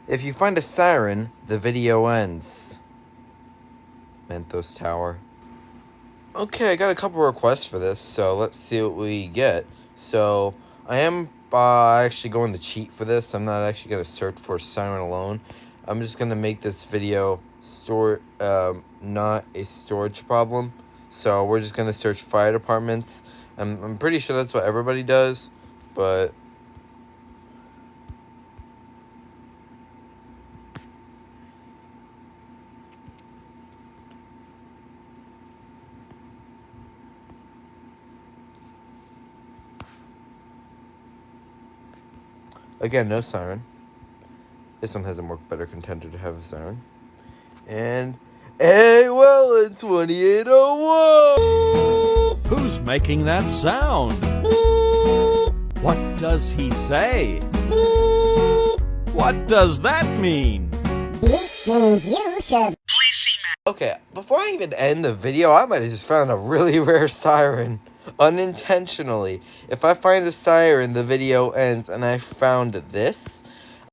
If you find a siren, the video ends. Mentos Tower. Okay, I got a couple requests for this, so let's see what we get. So, I am actually going to cheat for this. I'm not actually going to search for siren alone. I'm just going to make this video not a storage problem. So, we're just going to search fire departments. I'm pretty sure that's what everybody does, but again, no siren. This one has a more better contender to have a siren. And hey, well, in 2801. Who's making that sound? What does he say? What does that mean? This means you should. Okay, before I even end the video, I might have just found a really rare siren. Unintentionally. If I find a siren, the video ends, and I found this.